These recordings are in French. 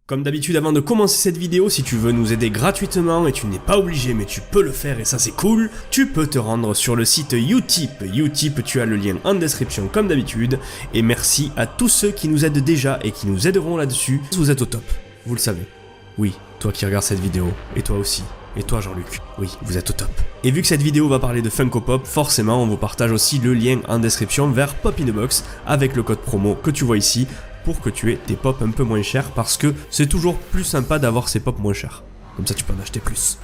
Comme d'habitude, avant de commencer cette vidéo, si tu veux nous aider gratuitement, et tu n'es pas obligé mais tu peux le faire et ça c'est cool, tu peux te rendre sur le site Utip. Utip, tu as le lien en description comme d'habitude, et merci à tous ceux qui nous aident déjà et qui nous aideront là-dessus. Vous êtes au top, vous le savez. Oui, toi qui regardes cette vidéo, et toi aussi. Et toi Jean-Luc, oui, vous êtes au top. Et vu que cette vidéo va parler de Funko Pop, forcément on vous partage aussi le lien en description vers Pop in the Box avec le code promo que tu vois ici pour que tu aies tes pops un peu moins chers parce que c'est toujours plus sympa d'avoir ces pops moins chers. Comme ça tu peux en acheter plus.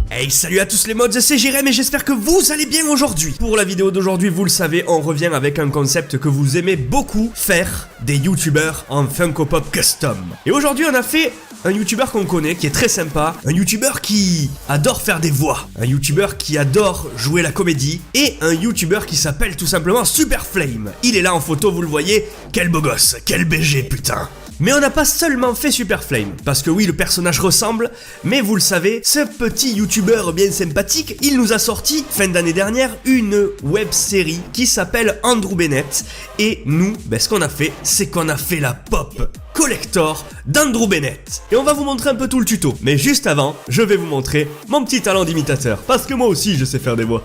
Hey, salut à tous les mods, c'est Jérém et j'espère que vous allez bien aujourd'hui. Pour la vidéo d'aujourd'hui, vous le savez, on revient avec un concept que vous aimez beaucoup, faire des youtubeurs en Funko Pop Custom. Et aujourd'hui, on a fait un youtubeur qu'on connaît, qui est très sympa, un youtubeur qui adore faire des voix, un youtubeur qui adore jouer la comédie, et un youtubeur qui s'appelle tout simplement Super Flame. Il est là en photo, vous le voyez, quel beau gosse, quel BG putain. Mais on n'a pas seulement fait Super Flame, parce que oui, le personnage ressemble, mais vous le savez, ce petit youtubeur bien sympathique, il nous a sorti, fin d'année dernière, une web série qui s'appelle Andrew Bennett, et nous, ce qu'on a fait, c'est qu'on a fait la pop collector d'Andrew Bennett. Et on va vous montrer un peu tout le tuto, mais juste avant, je vais vous montrer mon petit talent d'imitateur, parce que moi aussi je sais faire des voix.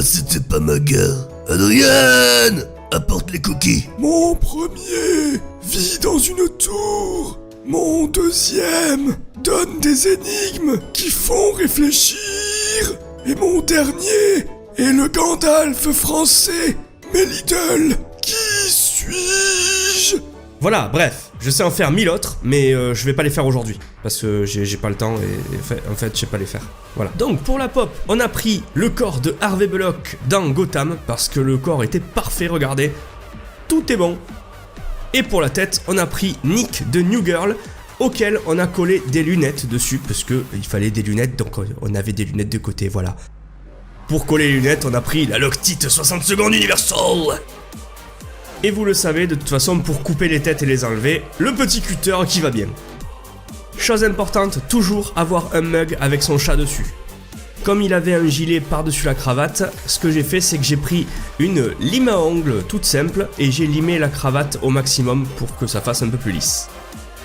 C'était pas ma gare. Adrien, apporte les cookies. Mon premier vit dans une tour. Mon deuxième donne des énigmes qui font réfléchir. Et mon dernier est le Gandalf français. Mais Lidl, qui suis-je? Voilà, bref, je sais en faire 1000 autres, mais je vais pas les faire aujourd'hui, parce que j'ai pas le temps et en fait je sais pas les faire. Voilà. Donc pour la pop, on a pris le corps de Harvey Bullock dans Gotham, parce que le corps était parfait, regardez, tout est bon. Et pour la tête, on a pris Nick de New Girl, auquel on a collé des lunettes dessus, parce que il fallait des lunettes, donc on avait des lunettes de côté, voilà. Pour coller les lunettes, on a pris la Loctite 60 secondes Universal. Et vous le savez, de toute façon, pour couper les têtes et les enlever, le petit cutter qui va bien. Chose importante, toujours avoir un mug avec son chat dessus. Comme il avait un gilet par-dessus la cravate, ce que j'ai fait, c'est que j'ai pris une lime à ongles toute simple et j'ai limé la cravate au maximum pour que ça fasse un peu plus lisse.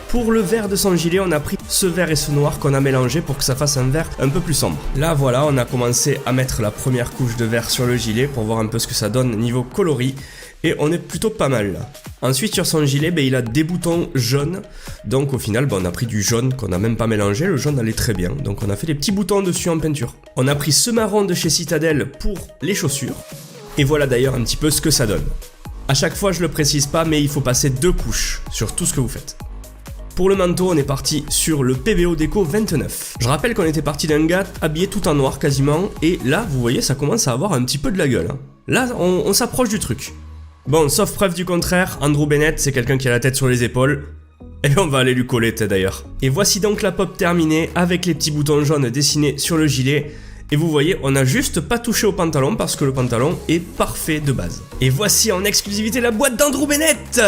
Pour le vert de son gilet, on a pris ce vert et ce noir qu'on a mélangé pour que ça fasse un vert un peu plus sombre. Là, voilà, on a commencé à mettre la première couche de vert sur le gilet pour voir un peu ce que ça donne niveau coloris. Et on est plutôt pas mal là. Ensuite sur son gilet, il a des boutons jaunes. Donc au final, on a pris du jaune qu'on n'a même pas mélangé. Le jaune allait très bien. Donc on a fait des petits boutons dessus en peinture. On a pris ce marron de chez Citadel pour les chaussures. Et voilà d'ailleurs un petit peu ce que ça donne. À chaque fois je le précise pas, mais il faut passer 2 couches sur tout ce que vous faites. Pour le manteau, on est parti sur le PBO Déco 29. Je rappelle qu'on était parti d'un gars habillé tout en noir quasiment. Et là, vous voyez, ça commence à avoir un petit peu de la gueule. Là, on s'approche du truc. Bon, sauf preuve du contraire, Andrew Bennett, c'est quelqu'un qui a la tête sur les épaules. Et on va aller lui coller d'ailleurs. Et voici donc la pop terminée avec les petits boutons jaunes dessinés sur le gilet. Et vous voyez, on n'a juste pas touché au pantalon parce que le pantalon est parfait de base. Et voici en exclusivité la boîte d'Andrew Bennett.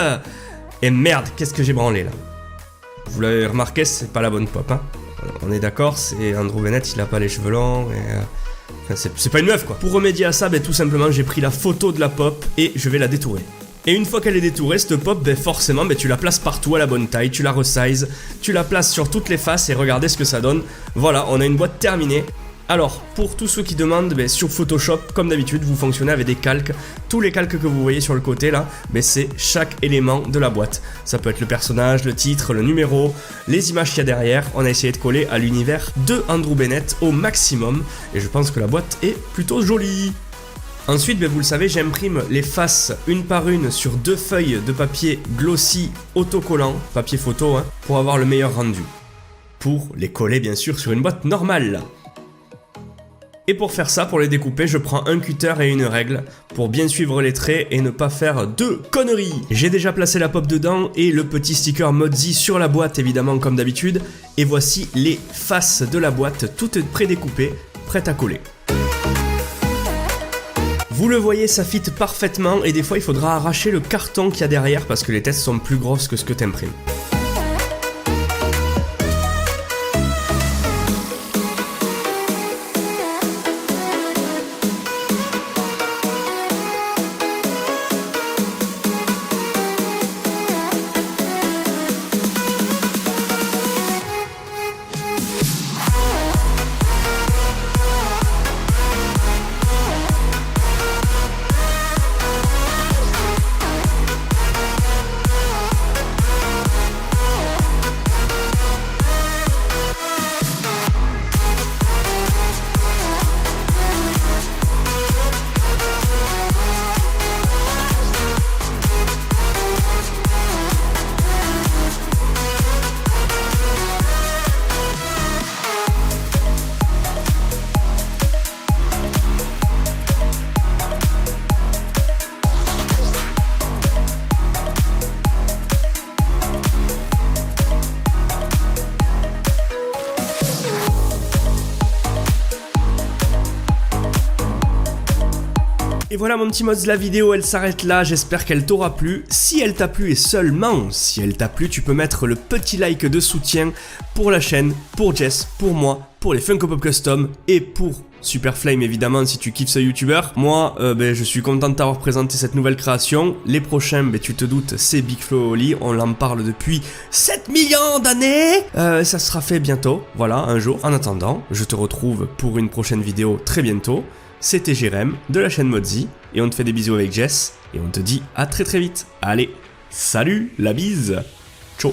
Et merde, qu'est-ce que j'ai branlé là. Vous l'avez remarqué, c'est pas la bonne pop, hein. On est d'accord, c'est Andrew Bennett, il a pas les cheveux longs et... Enfin, c'est pas une meuf quoi. Pour remédier à ça, tout simplement j'ai pris la photo de la pop et je vais la détourer. Et une fois qu'elle est détourée, cette pop, forcément tu la places partout à la bonne taille, tu la resize, tu la places sur toutes les faces et regardez ce que ça donne. Voilà, on a une boîte terminée. Alors, pour tous ceux qui demandent, sur Photoshop, comme d'habitude, vous fonctionnez avec des calques. Tous les calques que vous voyez sur le côté là, c'est chaque élément de la boîte. Ça peut être le personnage, le titre, le numéro, les images qu'il y a derrière. On a essayé de coller à l'univers de Andrew Bennett au maximum. Et je pense que la boîte est plutôt jolie. Ensuite, vous le savez, j'imprime les faces une par une sur 2 feuilles de papier glossy autocollant, papier photo, pour avoir le meilleur rendu. Pour les coller bien sûr sur une boîte normale. Et pour faire ça, pour les découper, je prends un cutter et une règle pour bien suivre les traits et ne pas faire de conneries. J'ai déjà placé la pop dedans et le petit sticker Modzy sur la boîte évidemment comme d'habitude. Et voici les faces de la boîte toutes prédécoupées, prêtes à coller. Vous le voyez, ça fit parfaitement et des fois il faudra arracher le carton qu'il y a derrière parce que les têtes sont plus grosses que ce que t'imprimes. Et voilà mon petit mods, la vidéo elle s'arrête là, j'espère qu'elle t'aura plu. Si elle t'a plu et seulement si elle t'a plu, tu peux mettre le petit like de soutien pour la chaîne, pour Jess, pour moi, pour les Funko Pop Custom et pour Super Flame évidemment si tu kiffes ce youtubeur. Moi je suis content de t'avoir présenté cette nouvelle création. Les prochains, tu te doutes, c'est Big Flo et Oli, on en parle depuis 7 millions d'années. Ça sera fait bientôt, voilà, un jour. En attendant, je te retrouve pour une prochaine vidéo très bientôt. C'était Jérém de la chaîne Modzy et on te fait des bisous avec Jess et on te dit à très vite. Allez, salut, la bise, ciao.